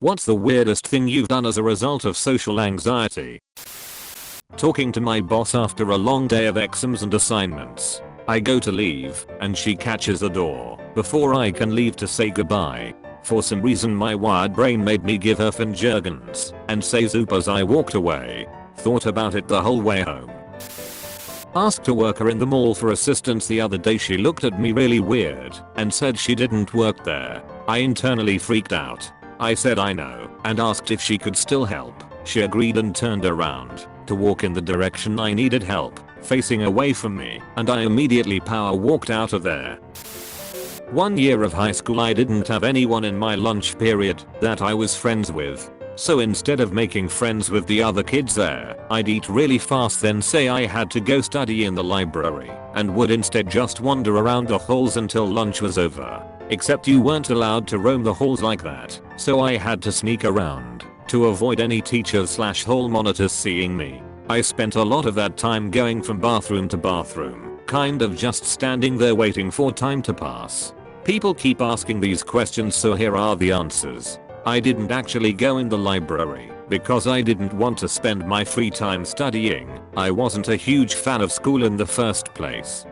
What's the weirdest thing you've done as a result of social anxiety? Talking to my boss after a long day of exams and assignments. I go to leave, and she catches the door before I can leave to say goodbye. For some reason my wired brain made me give her Finjergens and say zoop as I walked away. Thought about it the whole way home. Asked a worker in the mall for assistance the other day. She looked at me really weird and said she didn't work there. I internally freaked out. I said I know and asked if she could still help. She agreed and turned around to walk in the direction I needed help, facing away from me, and I immediately power walked out of there. 1 year of high school I didn't have anyone in my lunch period that I was friends with. So instead of making friends with the other kids there, I'd eat really fast then say I had to go study in the library and would instead just wander around the halls until lunch was over. Except you weren't allowed to roam the halls like that, so I had to sneak around to avoid any teachers/hall monitors seeing me. I spent a lot of that time going from bathroom to bathroom, kind of just standing there waiting for time to pass. People keep asking these questions, so here are the answers. I didn't actually go in the library because I didn't want to spend my free time studying. I wasn't a huge fan of school in the first place.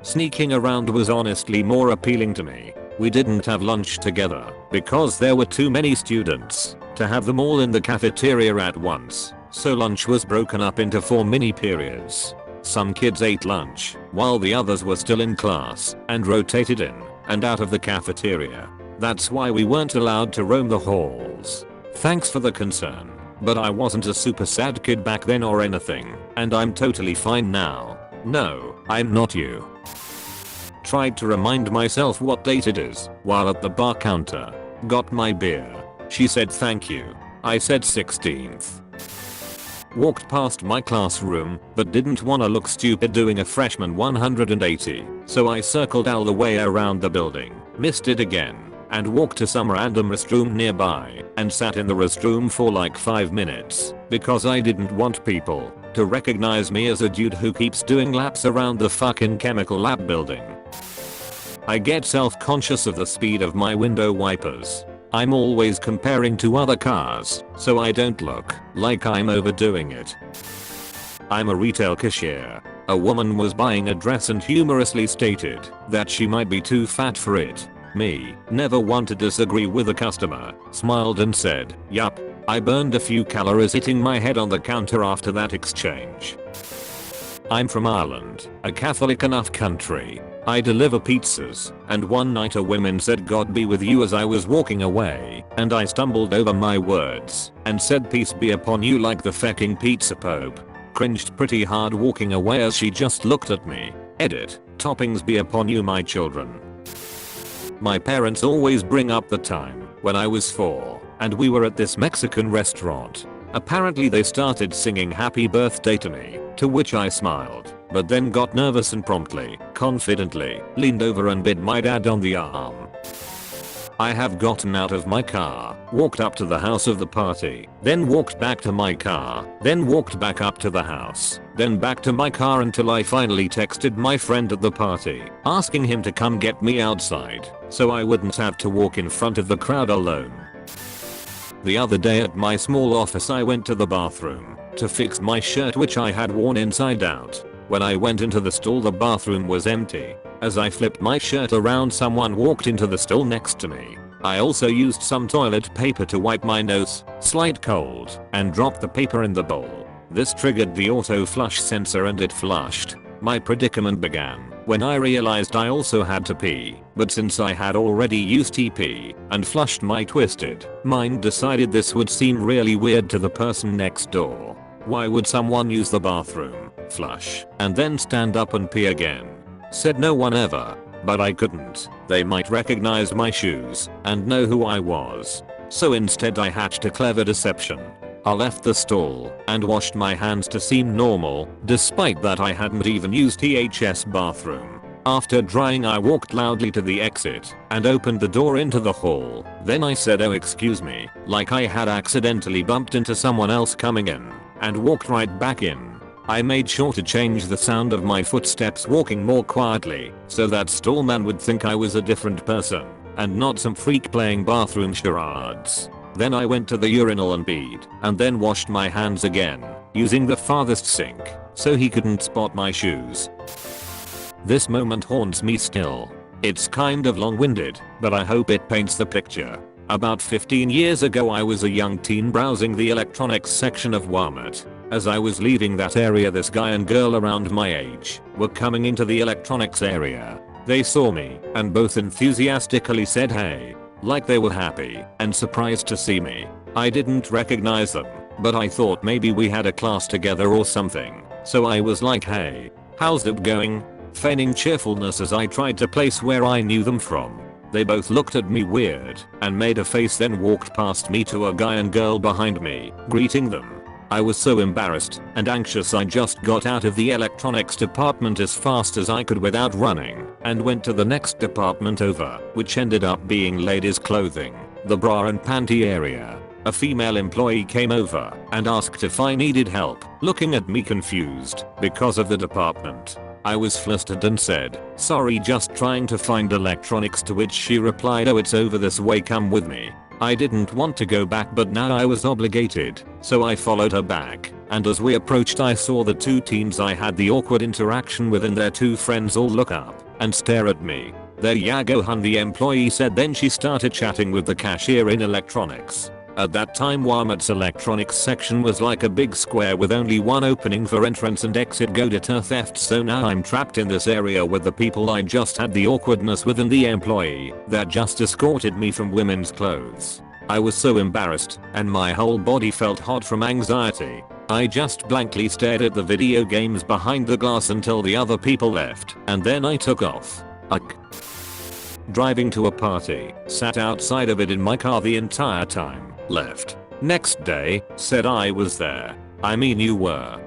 Sneaking around was honestly more appealing to me. We didn't have lunch together because there were too many students to have them all in the cafeteria at once, so lunch was broken up into 4 mini periods. Some kids ate lunch while the others were still in class and rotated in and out of the cafeteria. That's why we weren't allowed to roam the halls. Thanks for the concern, but I wasn't a super sad kid back then or anything, and I'm totally fine now. No, I'm not you. Tried to remind myself what date it is while at the bar counter. Got my beer. She said thank you. I said 16th. Walked past my classroom but didn't wanna look stupid doing a freshman 180, so I circled all the way around the building, missed it again, and walked to some random restroom nearby and sat in the restroom for like 5 minutes because I didn't want people to recognize me as a dude who keeps doing laps around the fucking chemical lab building. I get self-conscious of the speed of my window wipers. I'm always comparing to other cars, so I don't look like I'm overdoing it. I'm a retail cashier. A woman was buying a dress and humorously stated that she might be too fat for it. Me, never one to disagree with the customer, smiled and said, yup, I burned a few calories hitting my head on the counter after that exchange. I'm from Ireland, a Catholic enough country. I deliver pizzas, and one night a woman said God be with you as I was walking away, and I stumbled over my words and said peace be upon you like the fecking pizza pope. Cringed pretty hard walking away as she just looked at me. Edit, toppings be upon you my children. My parents always bring up the time when I was 4 and we were at this Mexican restaurant. Apparently they started singing happy birthday to me, to which I smiled, but then got nervous and promptly, confidently, leaned over and bit my dad on the arm. I have gotten out of my car, walked up to the house of the party, then walked back to my car, then walked back up to the house, then back to my car until I finally texted my friend at the party, asking him to come get me outside, so I wouldn't have to walk in front of the crowd alone. The other day at my small office I went to the bathroom to fix my shirt which I had worn inside out. When I went into the stall the bathroom was empty. As I flipped my shirt around someone walked into the stall next to me. I also used some toilet paper to wipe my nose, slight cold, and dropped the paper in the bowl. This triggered the auto flush sensor and it flushed. My predicament began when I realized I also had to pee, but since I had already used TP and flushed my twisted mind decided this would seem really weird to the person next door. Why would someone use the bathroom, flush, and then stand up and pee again? Said no one ever, but I couldn't. They might recognize my shoes and know who I was. So instead I hatched a clever deception. I left the stall and washed my hands to seem normal, despite that I hadn't even used THS bathroom. After drying I walked loudly to the exit and opened the door into the hall. Then I said oh excuse me, like I had accidentally bumped into someone else coming in, and walked right back in. I made sure to change the sound of my footsteps walking more quietly so that stallman would think I was a different person and not some freak playing bathroom charades. Then I went to the urinal and peed, and then washed my hands again, using the farthest sink, so he couldn't spot my shoes. This moment haunts me still. It's kind of long-winded, but I hope it paints the picture. About 15 years ago I was a young teen browsing the electronics section of Walmart. As I was leaving that area, this guy and girl around my age were coming into the electronics area. They saw me and both enthusiastically said hey, like they were happy and surprised to see me. I didn't recognize them, but I thought maybe we had a class together or something, so I was like hey, how's it going? Feigning cheerfulness as I tried to place where I knew them from. They both looked at me weird and made a face, then walked past me to a guy and girl behind me, greeting them. I was so embarrassed and anxious I just got out of the electronics department as fast as I could without running and went to the next department over, which ended up being ladies' clothing, the bra and panty area. A female employee came over and asked if I needed help, looking at me confused because of the department. I was flustered and said, sorry, just trying to find electronics, to which she replied, oh, it's over this way, come with me. I didn't want to go back, but now I was obligated, so I followed her back, and as we approached I saw the two teens I had the awkward interaction with and their two friends all look up and stare at me. There ya go hun, the employee said, then she started chatting with the cashier in electronics. At that time Walmart's electronics section was like a big square with only one opening for entrance and exit. Go deter theft, so now I'm trapped in this area with the people I just had the awkwardness with and the employee that just escorted me from women's clothes. I was so embarrassed and my whole body felt hot from anxiety. I just blankly stared at the video games behind the glass until the other people left, and then I took off. Driving to a party, sat outside of it in my car the entire time. Left. Next day, said I was there. I mean you were.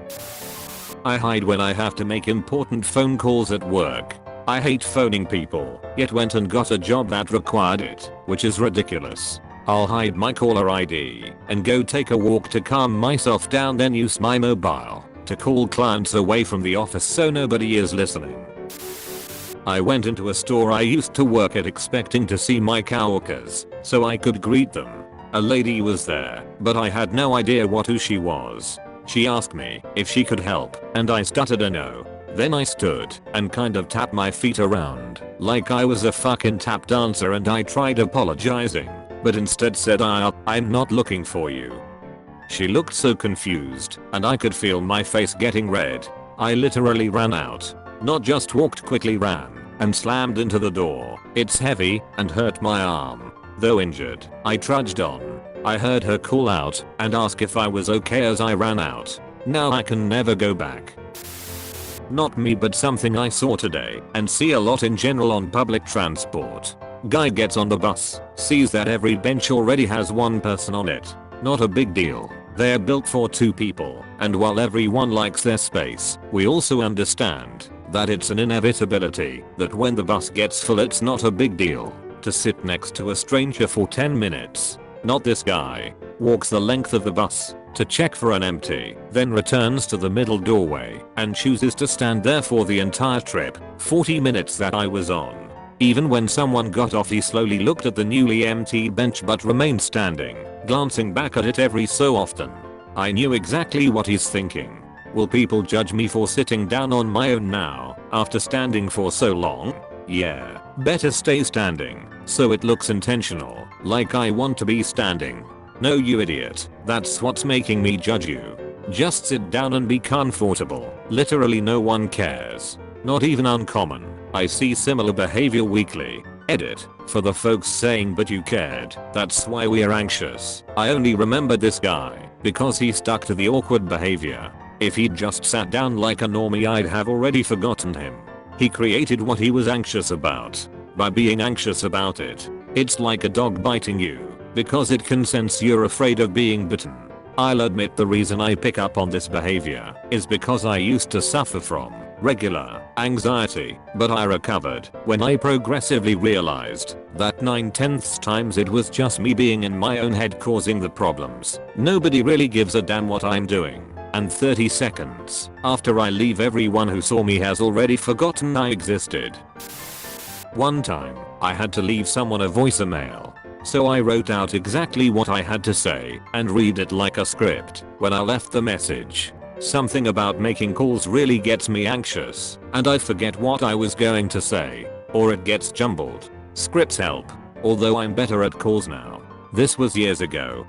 I hide when I have to make important phone calls at work. I hate phoning people, yet went and got a job that required it, which is ridiculous. I'll hide my caller ID and go take a walk to calm myself down, then use my mobile to call clients away from the office so nobody is listening. I went into a store I used to work at expecting to see my coworkers so I could greet them. A lady was there, but I had no idea who she was. She asked me if she could help, and I stuttered a no. Then I stood and kind of tapped my feet around like I was a fucking tap dancer, and I tried apologizing, but instead said I'm not looking for you. She looked so confused and I could feel my face getting red. I literally ran out. Not just walked, quickly ran and slammed into the door. It's heavy and hurt my arm. Though injured, I trudged on. I heard her call out and ask if I was okay as I ran out. Now I can never go back. Not me, but something I saw today and see a lot in general on public transport. Guy gets on the bus, sees that every bench already has one person on it. Not a big deal. They're built for two people, and while everyone likes their space, we also understand that it's an inevitability that when the bus gets full it's not a big deal to sit next to a stranger for 10 minutes. Not this guy. Walks the length of the bus to check for an empty, then returns to the middle doorway and chooses to stand there for the entire trip, 40 minutes that I was on. Even when someone got off he slowly looked at the newly empty bench but remained standing, glancing back at it every so often. I knew exactly what he's thinking. Will people judge me for sitting down on my own now, after standing for so long? Yeah, better stay standing, so it looks intentional, like I want to be standing. No you idiot, that's what's making me judge you. Just sit down and be comfortable, literally no one cares. Not even uncommon, I see similar behavior weekly. Edit, for the folks saying but you cared, that's why we're anxious. I only remember this guy because he stuck to the awkward behavior. If he'd just sat down like a normie I'd have already forgotten him. He created what he was anxious about by being anxious about it. It's like a dog biting you because it can sense you're afraid of being bitten. I'll admit the reason I pick up on this behavior is because I used to suffer from regular anxiety, but I recovered when I progressively realized that 9/10 times it was just me being in my own head causing the problems. Nobody really gives a damn what I'm doing. And 30 seconds after I leave everyone who saw me has already forgotten I existed. One time, I had to leave someone a voicemail. So I wrote out exactly what I had to say and read it like a script when I left the message. Something about making calls really gets me anxious, and I forget what I was going to say, or it gets jumbled. Scripts help, although I'm better at calls now. This was years ago,